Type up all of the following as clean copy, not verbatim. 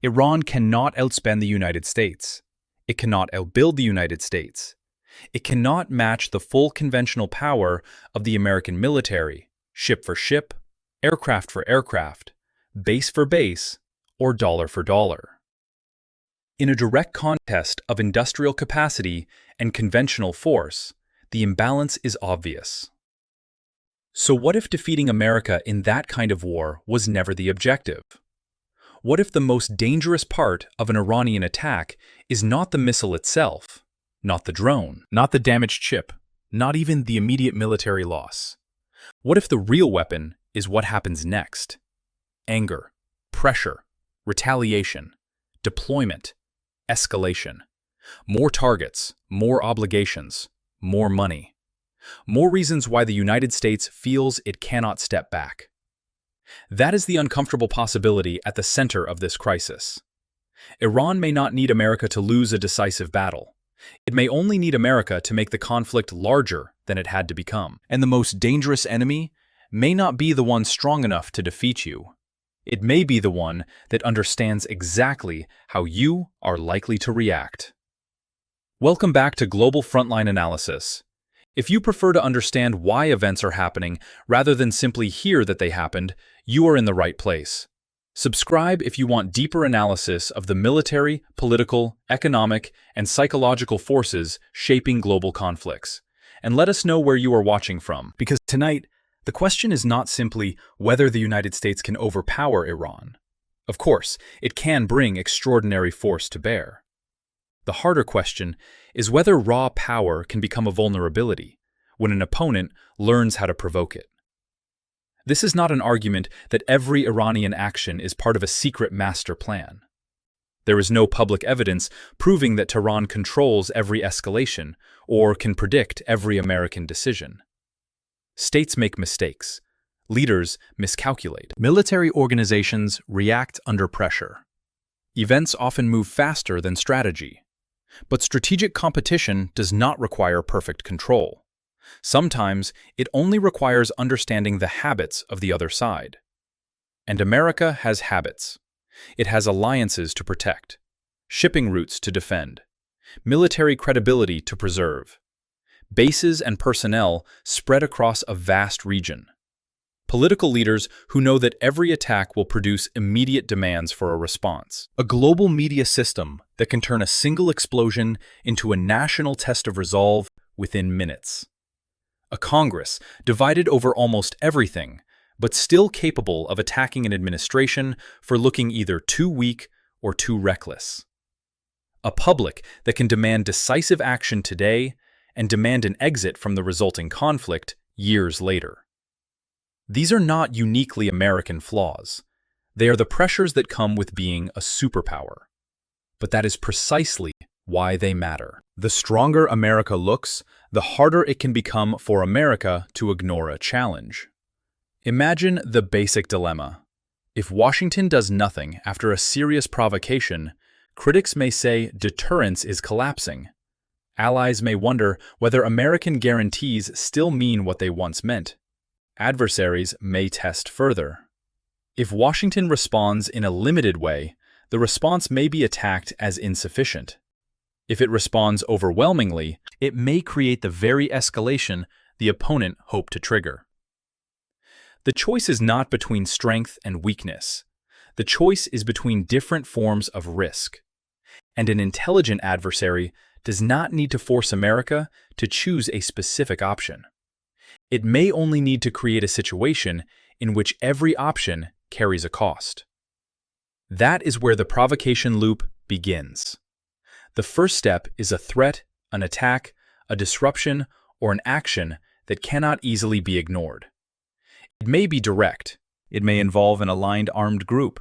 Iran cannot outspend the United States. It cannot outbuild the United States. It cannot match the full conventional power of the American military, ship for ship, aircraft for aircraft, base for base, or dollar for dollar. In a direct contest of industrial capacity and conventional force, the imbalance is obvious. So what if defeating America in that kind of war was never the objective? What if the most dangerous part of an Iranian attack is not the missile itself, not the drone, not the damaged ship, not even the immediate military loss? What if the real weapon is what happens next? Anger, pressure, retaliation, deployment, escalation. More targets, more obligations, more money. More reasons why the United States feels it cannot step back. That is the uncomfortable possibility at the center of this crisis. Iran may not need America to lose a decisive battle. It may only need America to make the conflict larger than it had to become. And the most dangerous enemy may not be the one strong enough to defeat you. It may be the one that understands exactly how you are likely to react. Welcome back to Global Frontline Analysis. If you prefer to understand why events are happening rather than simply hear that they happened, you are in the right place. Subscribe if you want deeper analysis of the military, political, economic, and psychological forces shaping global conflicts. And let us know where you are watching from, because tonight, the question is not simply whether the United States can overpower Iran. Of course, it can bring extraordinary force to bear. The harder question is whether raw power can become a vulnerability when an opponent learns how to provoke it. This is not an argument that every Iranian action is part of a secret master plan. There is no public evidence proving that Tehran controls every escalation or can predict every American decision. States make mistakes. Leaders miscalculate. Military organizations react under pressure. Events often move faster than strategy. But strategic competition does not require perfect control. Sometimes it only requires understanding the habits of the other side. And America has habits. It has alliances to protect, shipping routes to defend, military credibility to preserve, bases and personnel spread across a vast region, political leaders who know that every attack will produce immediate demands for a response, a global media system that can turn a single explosion into a national test of resolve within minutes, a Congress divided over almost everything, but still capable of attacking an administration for looking either too weak or too reckless, a public that can demand decisive action today and demand an exit from the resulting conflict years later. These are not uniquely American flaws. They are the pressures that come with being a superpower. But that is precisely why they matter. The stronger America looks, the harder it can become for America to ignore a challenge. Imagine the basic dilemma. If Washington does nothing after a serious provocation, critics may say deterrence is collapsing. Allies may wonder whether American guarantees still mean what they once meant. Adversaries may test further. If Washington responds in a limited way, the response may be attacked as insufficient. If it responds overwhelmingly, it may create the very escalation the opponent hoped to trigger. The choice is not between strength and weakness. The choice is between different forms of risk. And an intelligent adversary does not need to force America to choose a specific option. It may only need to create a situation in which every option carries a cost. That is where the provocation loop begins. The first step is a threat, an attack, a disruption, or an action that cannot easily be ignored. It may be direct. It may involve an aligned armed group.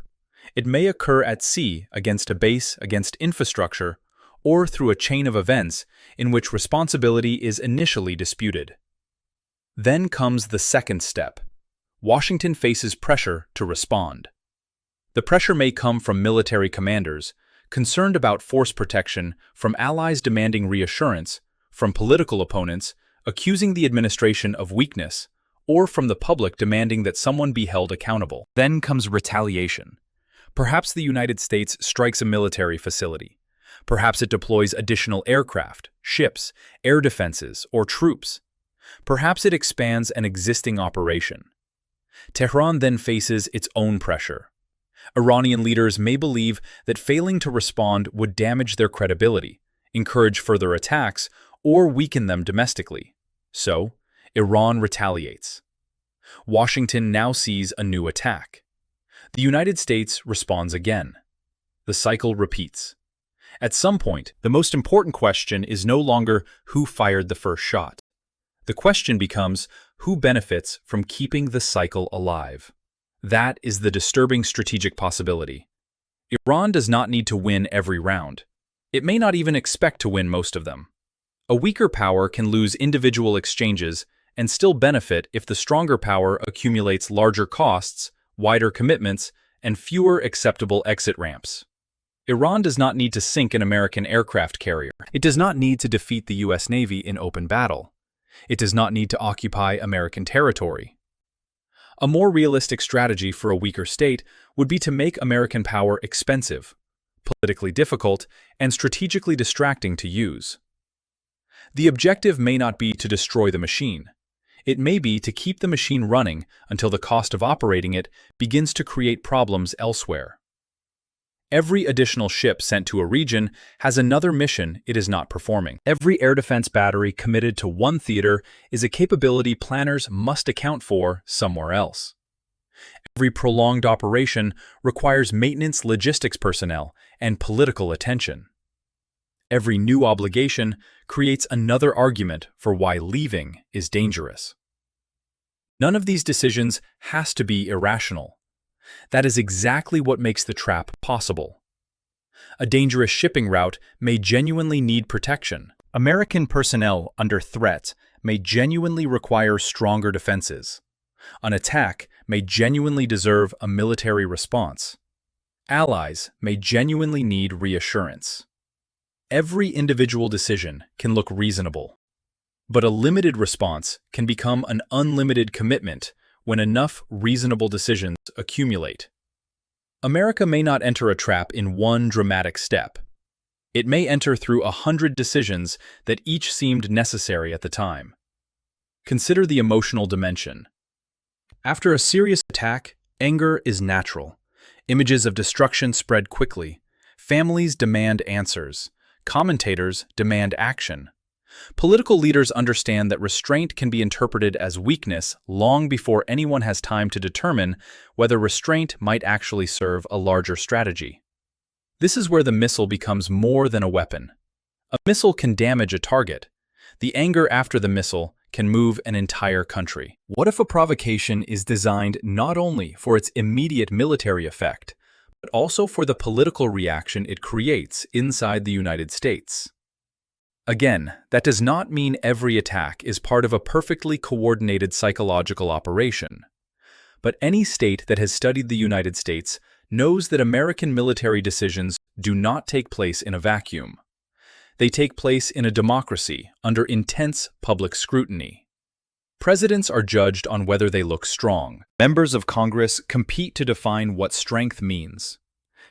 It may occur at sea against a base, against infrastructure, or through a chain of events in which responsibility is initially disputed. Then comes the second step. Washington faces pressure to respond. The pressure may come from military commanders, concerned about force protection, from allies demanding reassurance, from political opponents, accusing the administration of weakness, or from the public demanding that someone be held accountable. Then comes retaliation. Perhaps the United States strikes a military facility. Perhaps it deploys additional aircraft, ships, air defenses, or troops. Perhaps it expands an existing operation. Tehran then faces its own pressure. Iranian leaders may believe that failing to respond would damage their credibility, encourage further attacks, or weaken them domestically. So, Iran retaliates. Washington now sees a new attack. The United States responds again. The cycle repeats. At some point, the most important question is no longer who fired the first shot. The question becomes who benefits from keeping the cycle alive. That is the disturbing strategic possibility. Iran does not need to win every round. It may not even expect to win most of them. A weaker power can lose individual exchanges and still benefit if the stronger power accumulates larger costs, wider commitments, and fewer acceptable exit ramps. Iran does not need to sink an American aircraft carrier. It does not need to defeat the U.S. Navy in open battle. It does not need to occupy American territory. A more realistic strategy for a weaker state would be to make American power expensive, politically difficult, and strategically distracting to use. The objective may not be to destroy the machine. It may be to keep the machine running until the cost of operating it begins to create problems elsewhere. Every additional ship sent to a region has another mission it is not performing. Every air defense battery committed to one theater is a capability planners must account for somewhere else. Every prolonged operation requires maintenance logistics personnel and political attention. Every new obligation creates another argument for why leaving is dangerous. None of these decisions has to be irrational. That is exactly what makes the trap possible. A dangerous shipping route may genuinely need protection. American personnel under threat may genuinely require stronger defenses. An attack may genuinely deserve a military response. Allies may genuinely need reassurance. Every individual decision can look reasonable, but a limited response can become an unlimited commitment when enough reasonable decisions accumulate. America may not enter a trap in one dramatic step. It may enter through 100 decisions that each seemed necessary at the time. Consider the emotional dimension. After a serious attack, anger is natural. Images of destruction spread quickly. Families demand answers. Commentators demand action. Political leaders understand that restraint can be interpreted as weakness long before anyone has time to determine whether restraint might actually serve a larger strategy. This is where the missile becomes more than a weapon. A missile can damage a target. The anger after the missile can move an entire country. What if a provocation is designed not only for its immediate military effect, but also for the political reaction it creates inside the United States? Again, that does not mean every attack is part of a perfectly coordinated psychological operation. But any state that has studied the United States knows that American military decisions do not take place in a vacuum. They take place in a democracy under intense public scrutiny. Presidents are judged on whether they look strong. Members of Congress compete to define what strength means.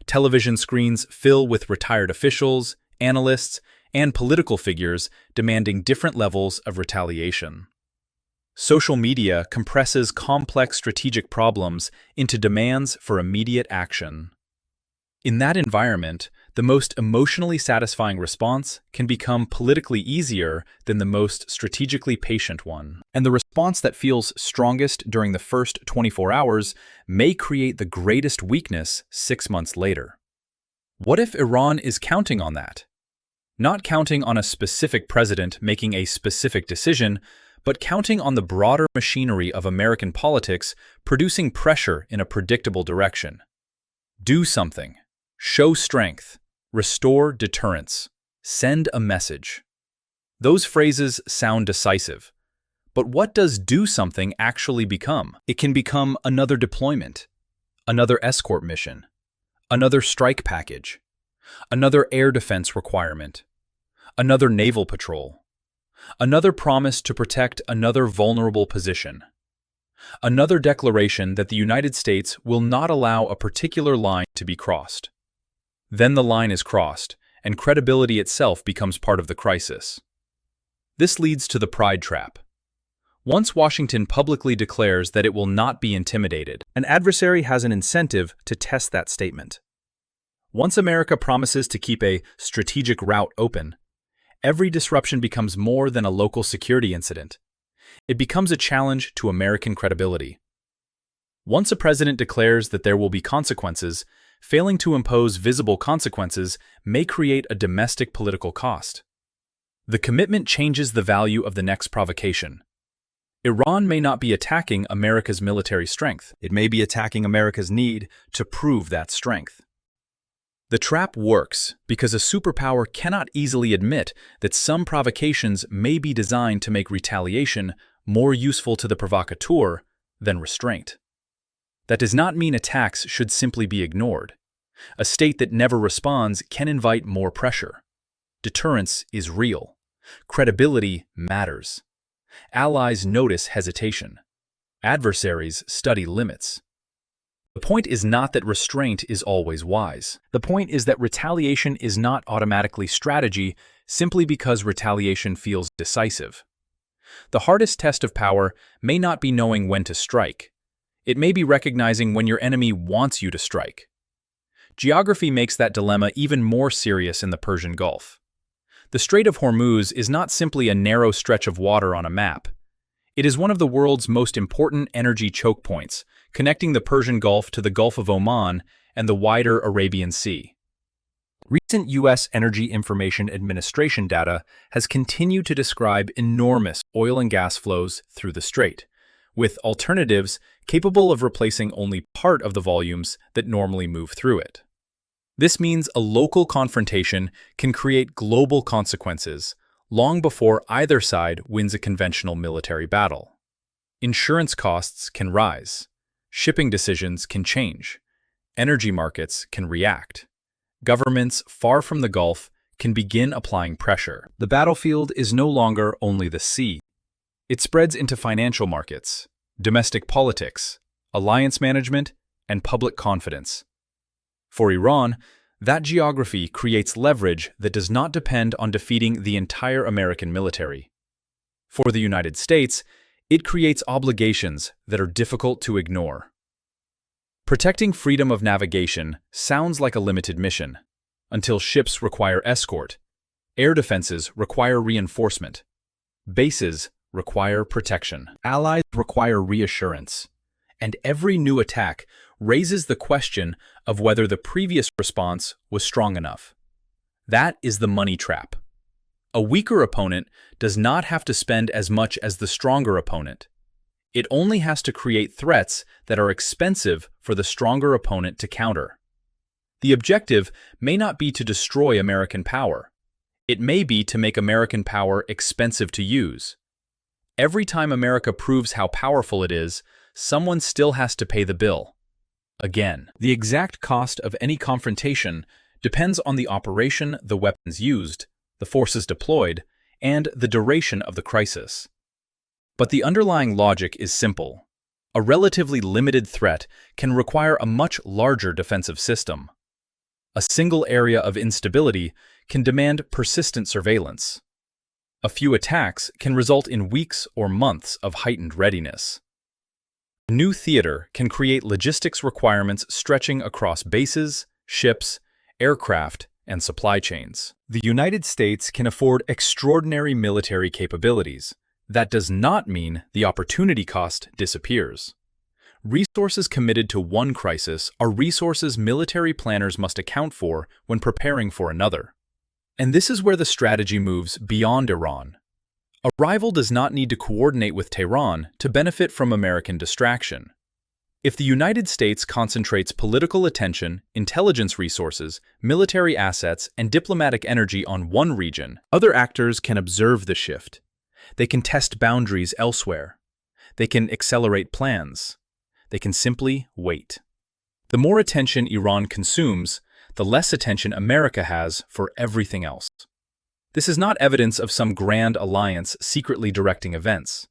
Television screens fill with retired officials, analysts, and political figures demanding different levels of retaliation. Social media compresses complex strategic problems into demands for immediate action. In that environment, the most emotionally satisfying response can become politically easier than the most strategically patient one. And the response that feels strongest during the first 24 hours may create the greatest weakness 6 months later. What if Iran is counting on that? Not counting on a specific president making a specific decision, but counting on the broader machinery of American politics producing pressure in a predictable direction. Do something. Show strength. Restore deterrence. Send a message. Those phrases sound decisive. But what does do something actually become? It can become another deployment, another escort mission, another strike package, another air defense requirement, another naval patrol, another promise to protect another vulnerable position. Another declaration that the United States will not allow a particular line to be crossed. Then the line is crossed, and credibility itself becomes part of the crisis. This leads to the pride trap. Once Washington publicly declares that it will not be intimidated, an adversary has an incentive to test that statement. Once America promises to keep a strategic route open, every disruption becomes more than a local security incident. It becomes a challenge to American credibility. Once a president declares that there will be consequences, failing to impose visible consequences may create a domestic political cost. The commitment changes the value of the next provocation. Iran may not be attacking America's military strength. It may be attacking America's need to prove that strength. The trap works because a superpower cannot easily admit that some provocations may be designed to make retaliation more useful to the provocateur than restraint. That does not mean attacks should simply be ignored. A state that never responds can invite more pressure. Deterrence is real. Credibility matters. Allies notice hesitation. Adversaries study limits. The point is not that restraint is always wise. The point is that retaliation is not automatically strategy simply because retaliation feels decisive. The hardest test of power may not be knowing when to strike. It may be recognizing when your enemy wants you to strike. Geography makes that dilemma even more serious in the Persian Gulf. The Strait of Hormuz is not simply a narrow stretch of water on a map. It is one of the world's most important energy choke points, connecting the Persian Gulf to the Gulf of Oman and the wider Arabian Sea. Recent U.S. Energy Information Administration data has continued to describe enormous oil and gas flows through the strait, with alternatives capable of replacing only part of the volumes that normally move through it. This means a local confrontation can create global consequences long before either side wins a conventional military battle. Insurance costs can rise. Shipping decisions can change. Energy markets can react. Governments far from the Gulf can begin applying pressure. The battlefield is no longer only the sea. It spreads into financial markets, domestic politics, alliance management, and public confidence. For Iran, that geography creates leverage that does not depend on defeating the entire American military. For the United States, it creates obligations that are difficult to ignore. Protecting freedom of navigation sounds like a limited mission, until ships require escort, air defenses require reinforcement, bases require protection, allies require reassurance, and every new attack raises the question of whether the previous response was strong enough. That is the money trap. A weaker opponent does not have to spend as much as the stronger opponent. It only has to create threats that are expensive for the stronger opponent to counter. The objective may not be to destroy American power. It may be to make American power expensive to use. Every time America proves how powerful it is, someone still has to pay the bill. Again, the exact cost of any confrontation depends on the operation, the weapons used, the forces deployed, and the duration of the crisis. But the underlying logic is simple. A relatively limited threat can require a much larger defensive system. A single area of instability can demand persistent surveillance. A few attacks can result in weeks or months of heightened readiness. A new theater can create logistics requirements stretching across bases, ships, aircraft, and supply chains. The United States can afford extraordinary military capabilities. That does not mean the opportunity cost disappears. Resources committed to one crisis are resources military planners must account for when preparing for another. And this is where the strategy moves beyond Iran. A rival does not need to coordinate with Tehran to benefit from American distraction. If the United States concentrates political attention, intelligence resources, military assets, and diplomatic energy on one region, other actors can observe the shift. They can test boundaries elsewhere. They can accelerate plans. They can simply wait. The more attention Iran consumes, the less attention America has for everything else. This is not evidence of some grand alliance secretly directing events.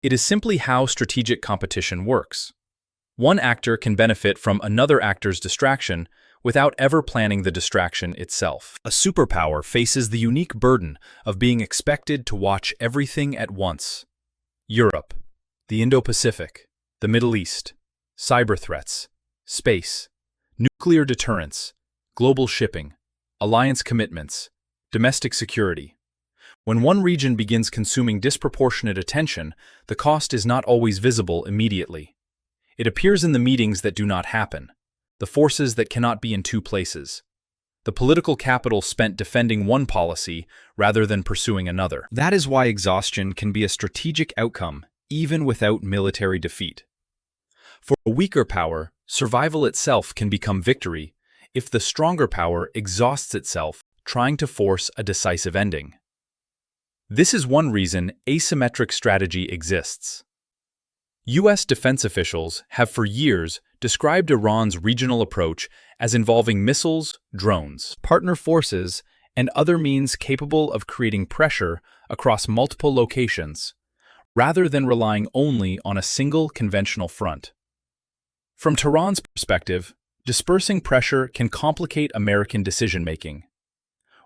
It is simply how strategic competition works. One actor can benefit from another actor's distraction without ever planning the distraction itself. A superpower faces the unique burden of being expected to watch everything at once. Europe, the Indo-Pacific, the Middle East, cyber threats, space, nuclear deterrence, global shipping, alliance commitments, domestic security. When one region begins consuming disproportionate attention, the cost is not always visible immediately. It appears in the meetings that do not happen, the forces that cannot be in two places, the political capital spent defending one policy rather than pursuing another. That is why exhaustion can be a strategic outcome, even without military defeat. For a weaker power, survival itself can become victory if the stronger power exhausts itself trying to force a decisive ending. This is one reason asymmetric strategy exists. U.S. defense officials have for years described Iran's regional approach as involving missiles, drones, partner forces, and other means capable of creating pressure across multiple locations, rather than relying only on a single conventional front. From Tehran's perspective, dispersing pressure can complicate American decision-making.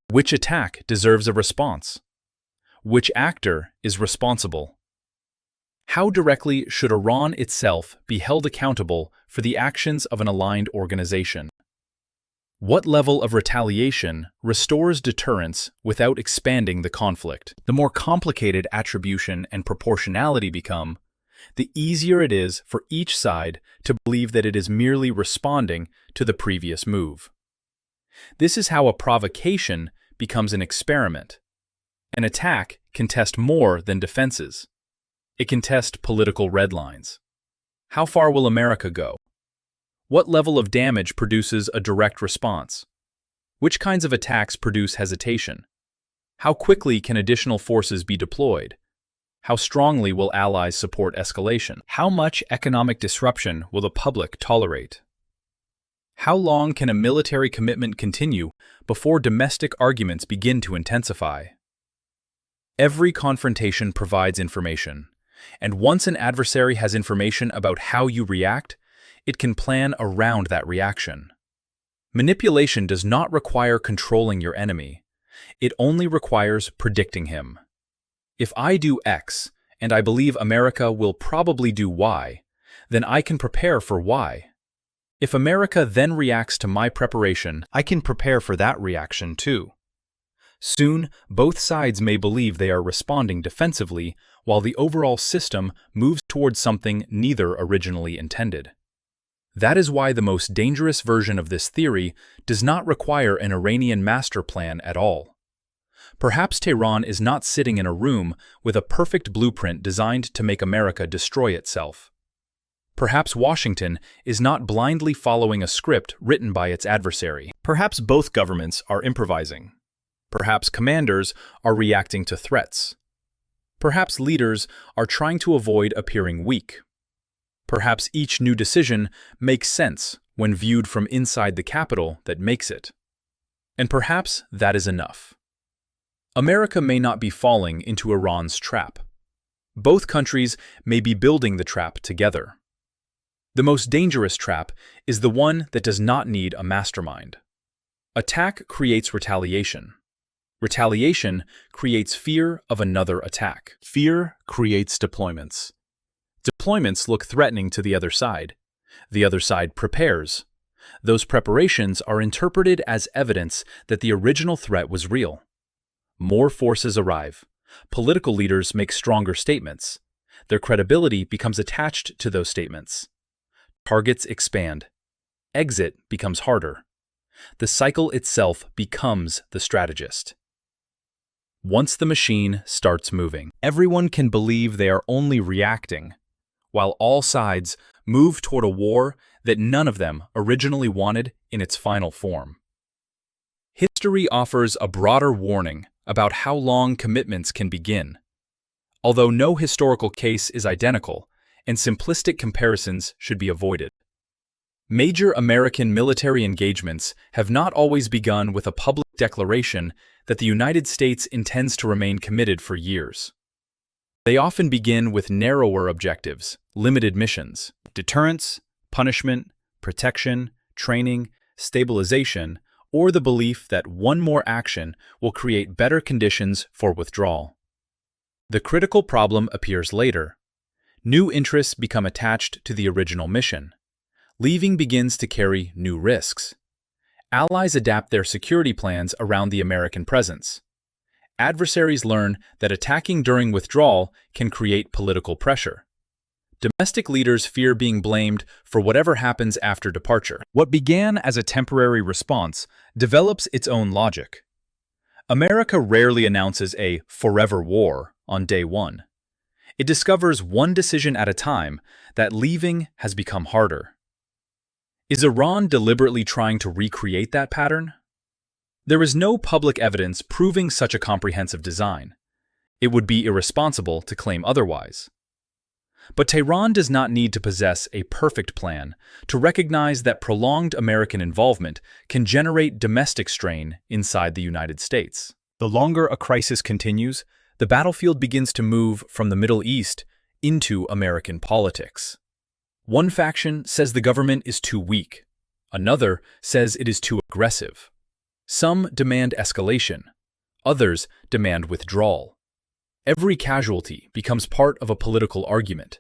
Which attack deserves a response? Which actor is responsible? How directly should Iran itself be held accountable for the actions of an aligned organization? What level of retaliation restores deterrence without expanding the conflict? The more complicated attribution and proportionality become, the easier it is for each side to believe that it is merely responding to the previous move. This is how a provocation becomes an experiment. An attack can test more than defenses. It can test political red lines. How far will America go? What level of damage produces a direct response? Which kinds of attacks produce hesitation? How quickly can additional forces be deployed? How strongly will allies support escalation? How much economic disruption will the public tolerate? How long can a military commitment continue before domestic arguments begin to intensify? Every confrontation provides information. And once an adversary has information about how you react, it can plan around that reaction. Manipulation does not require controlling your enemy. It only requires predicting him. If I do X, and I believe America will probably do Y, then I can prepare for Y. If America then reacts to my preparation, I can prepare for that reaction too. Soon, both sides may believe they are responding defensively, while the overall system moves towards something neither originally intended. That is why the most dangerous version of this theory does not require an Iranian master plan at all. Perhaps Tehran is not sitting in a room with a perfect blueprint designed to make America destroy itself. Perhaps Washington is not blindly following a script written by its adversary. Perhaps both governments are improvising. Perhaps commanders are reacting to threats. Perhaps leaders are trying to avoid appearing weak. Perhaps each new decision makes sense when viewed from inside the capital that makes it. And perhaps that is enough. America may not be falling into Iran's trap. Both countries may be building the trap together. The most dangerous trap is the one that does not need a mastermind. Attack creates retaliation. Retaliation creates fear of another attack. Fear creates deployments. Deployments look threatening to the other side. The other side prepares. Those preparations are interpreted as evidence that the original threat was real. More forces arrive. Political leaders make stronger statements. Their credibility becomes attached to those statements. Targets expand. Exit becomes harder. The cycle itself becomes the strategist. Once the machine starts moving, everyone can believe they are only reacting, while all sides move toward a war that none of them originally wanted in its final form. History offers a broader warning about how long commitments can begin. Although no historical case is identical, and simplistic comparisons should be avoided. Major American military engagements have not always begun with a public declaration that the United States intends to remain committed for years. They often begin with narrower objectives, limited missions: deterrence, punishment, protection, training, stabilization, or the belief that one more action will create better conditions for withdrawal. The critical problem appears later. New interests become attached to the original mission. Leaving begins to carry new risks. Allies adapt their security plans around the American presence. Adversaries learn that attacking during withdrawal can create political pressure. Domestic leaders fear being blamed for whatever happens after departure. What began as a temporary response develops its own logic. America rarely announces a forever war on day one. It discovers one decision at a time that leaving has become harder. Is Iran deliberately trying to recreate that pattern? There is no public evidence proving such a comprehensive design. It would be irresponsible to claim otherwise. But Tehran does not need to possess a perfect plan to recognize that prolonged American involvement can generate domestic strain inside the United States. The longer a crisis continues, the battlefield begins to move from the Middle East into American politics. One faction says the government is too weak. Another says it is too aggressive. Some demand escalation. Others demand withdrawal. Every casualty becomes part of a political argument.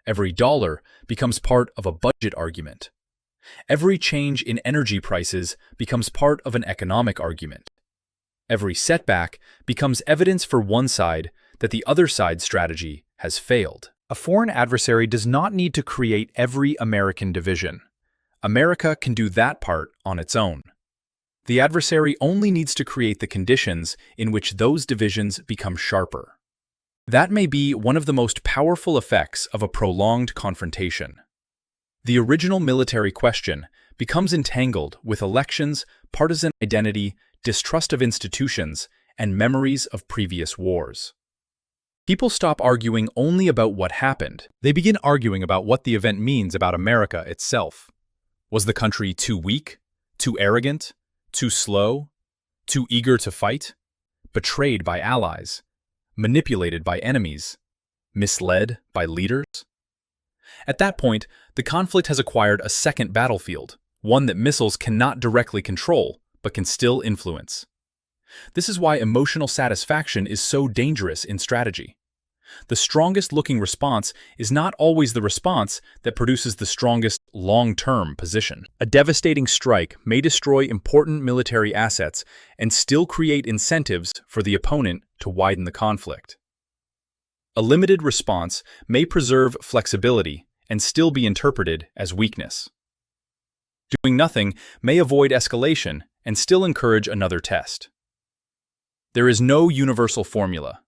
Every dollar becomes part of a budget argument. Every change in energy prices becomes part of an economic argument. Every setback becomes evidence for one side that the other side's strategy has failed. A foreign adversary does not need to create every American division. America can do that part on its own. The adversary only needs to create the conditions in which those divisions become sharper. That may be one of the most powerful effects of a prolonged confrontation. The original military question becomes entangled with elections, partisan identity, distrust of institutions, and memories of previous wars. People stop arguing only about what happened. They begin arguing about what the event means about America itself. Was the country too weak? Too arrogant? Too slow? Too eager to fight? Betrayed by allies? Manipulated by enemies? Misled by leaders? At that point, the conflict has acquired a second battlefield, one that missiles cannot directly control, but can still influence. This is why emotional satisfaction is so dangerous in strategy. The strongest-looking response is not always the response that produces the strongest long-term position. A devastating strike may destroy important military assets and still create incentives for the opponent to widen the conflict. A limited response may preserve flexibility and still be interpreted as weakness. Doing nothing may avoid escalation and still encourage another test. There is no universal formula.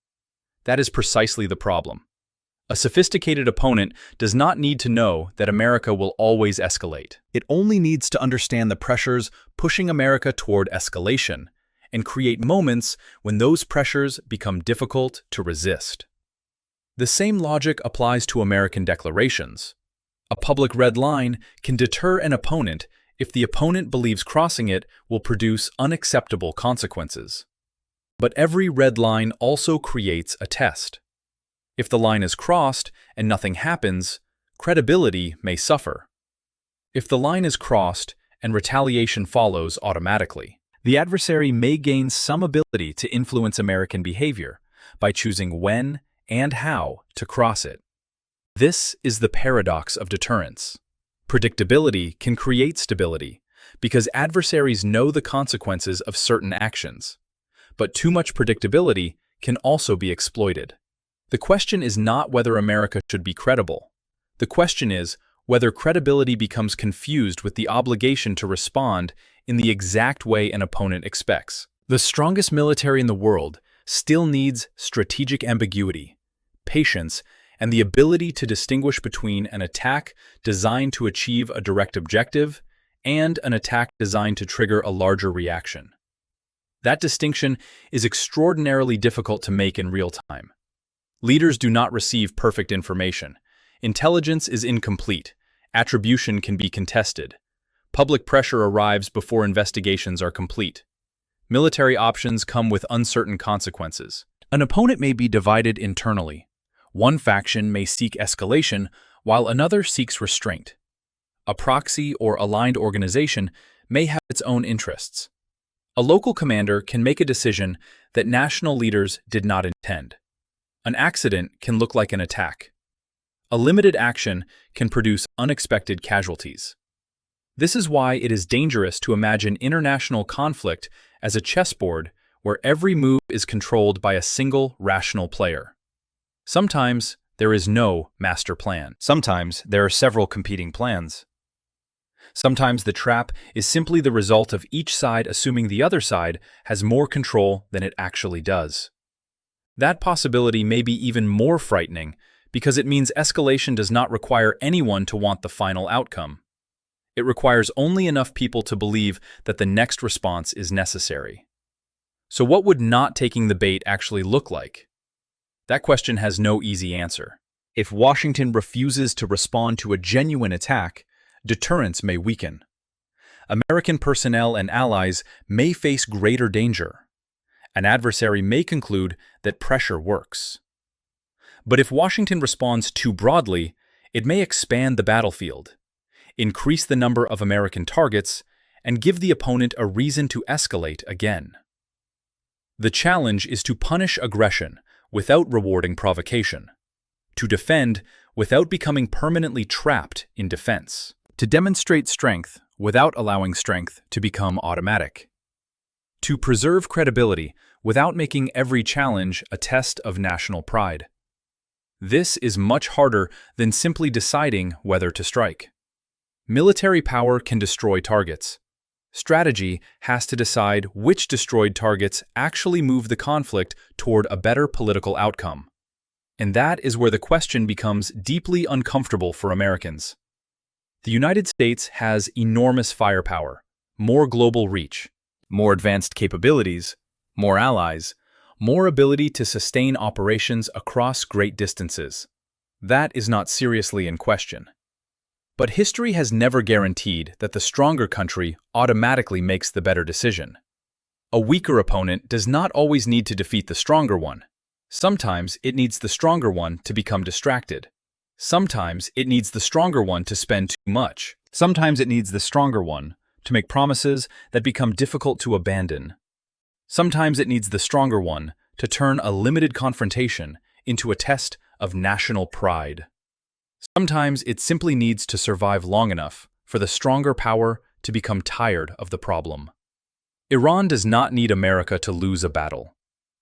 That is precisely the problem. A sophisticated opponent does not need to know that America will always escalate. It only needs to understand the pressures pushing America toward escalation and create moments when those pressures become difficult to resist. The same logic applies to American declarations. A public red line can deter an opponent if the opponent believes crossing it will produce unacceptable consequences. But every red line also creates a test. If the line is crossed and nothing happens, credibility may suffer. If the line is crossed and retaliation follows automatically, the adversary may gain some ability to influence American behavior by choosing when and how to cross it. This is the paradox of deterrence. Predictability can create stability because adversaries know the consequences of certain actions. But too much predictability can also be exploited. The question is not whether America should be credible. The question is whether credibility becomes confused with the obligation to respond in the exact way an opponent expects. The strongest military in the world still needs strategic ambiguity, patience, and the ability to distinguish between an attack designed to achieve a direct objective and an attack designed to trigger a larger reaction. That distinction is extraordinarily difficult to make in real time. Leaders do not receive perfect information. Intelligence is incomplete. Attribution can be contested. Public pressure arrives before investigations are complete. Military options come with uncertain consequences. An opponent may be divided internally. One faction may seek escalation while another seeks restraint. A proxy or aligned organization may have its own interests. A local commander can make a decision that national leaders did not intend. An accident can look like an attack. A limited action can produce unexpected casualties. This is why it is dangerous to imagine international conflict as a chessboard where every move is controlled by a single rational player. Sometimes there is no master plan. Sometimes there are several competing plans. Sometimes the trap is simply the result of each side assuming the other side has more control than it actually does. That possibility may be even more frightening because it means escalation does not require anyone to want the final outcome. It requires only enough people to believe that the next response is necessary. So what would not taking the bait actually look like? That question has no easy answer. If Washington refuses to respond to a genuine attack, deterrence may weaken. American personnel and allies may face greater danger. An adversary may conclude that pressure works. But if Washington responds too broadly, it may expand the battlefield, increase the number of American targets, and give the opponent a reason to escalate again. The challenge is to punish aggression without rewarding provocation, to defend without becoming permanently trapped in defense, to demonstrate strength without allowing strength to become automatic, to preserve credibility without making every challenge a test of national pride. This is much harder than simply deciding whether to strike. Military power can destroy targets. Strategy has to decide which destroyed targets actually move the conflict toward a better political outcome. And that is where the question becomes deeply uncomfortable for Americans. The United States has enormous firepower, more global reach, more advanced capabilities, more allies, more ability to sustain operations across great distances. That is not seriously in question. But history has never guaranteed that the stronger country automatically makes the better decision. A weaker opponent does not always need to defeat the stronger one. Sometimes it needs the stronger one to become distracted. Sometimes it needs the stronger one to spend too much. Sometimes it needs the stronger one to make promises that become difficult to abandon. Sometimes it needs the stronger one to turn a limited confrontation into a test of national pride. Sometimes it simply needs to survive long enough for the stronger power to become tired of the problem. Iran does not need America to lose a battle.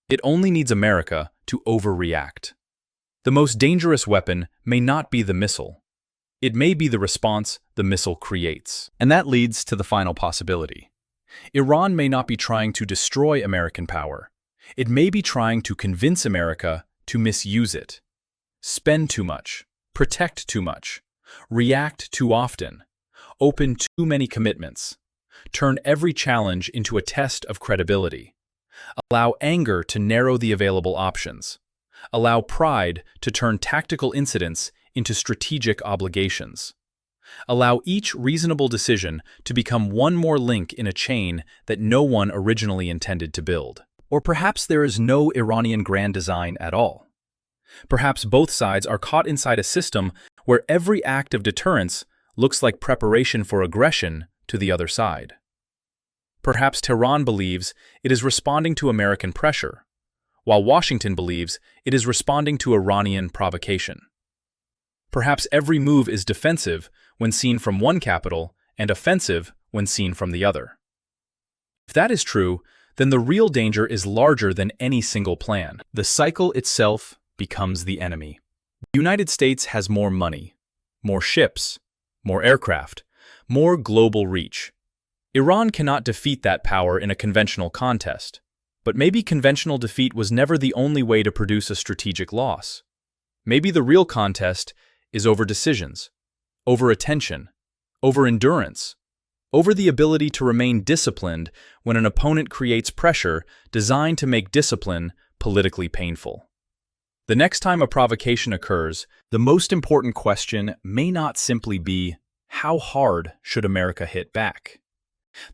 It only needs America to overreact. The most dangerous weapon may not be the missile. It may be the response the missile creates. And that leads to the final possibility. Iran may not be trying to destroy American power. It may be trying to convince America to misuse it, spend too much, protect too much, react too often, open too many commitments, turn every challenge into a test of credibility, allow anger to narrow the available options, allow pride to turn tactical incidents into strategic obligations, allow each reasonable decision to become one more link in a chain that no one originally intended to build. Or perhaps there is no Iranian grand design at all. Perhaps both sides are caught inside a system where every act of deterrence looks like preparation for aggression to the other side. Perhaps Tehran believes it is responding to American pressure, while Washington believes it is responding to Iranian provocation. Perhaps every move is defensive when seen from one capital and offensive when seen from the other. If that is true, then the real danger is larger than any single plan. The cycle itself becomes the enemy. The United States has more money, more ships, more aircraft, more global reach. Iran cannot defeat that power in a conventional contest, but maybe conventional defeat was never the only way to produce a strategic loss. Maybe the real contest is over decisions, over attention, over endurance, over the ability to remain disciplined when an opponent creates pressure designed to make discipline politically painful. The next time a provocation occurs, the most important question may not simply be, how hard should America hit back?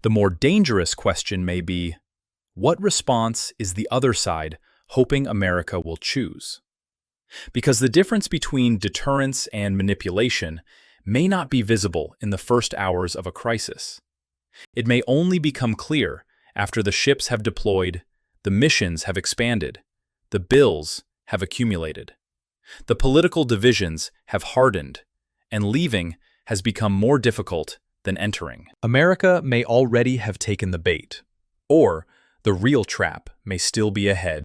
The more dangerous question may be, what response is the other side hoping America will choose? Because the difference between deterrence and manipulation may not be visible in the first hours of a crisis. It may only become clear after the ships have deployed, the missions have expanded, the bills have accumulated, the political divisions have hardened, and leaving has become more difficult than entering. America may already have taken the bait, or the real trap may still be ahead.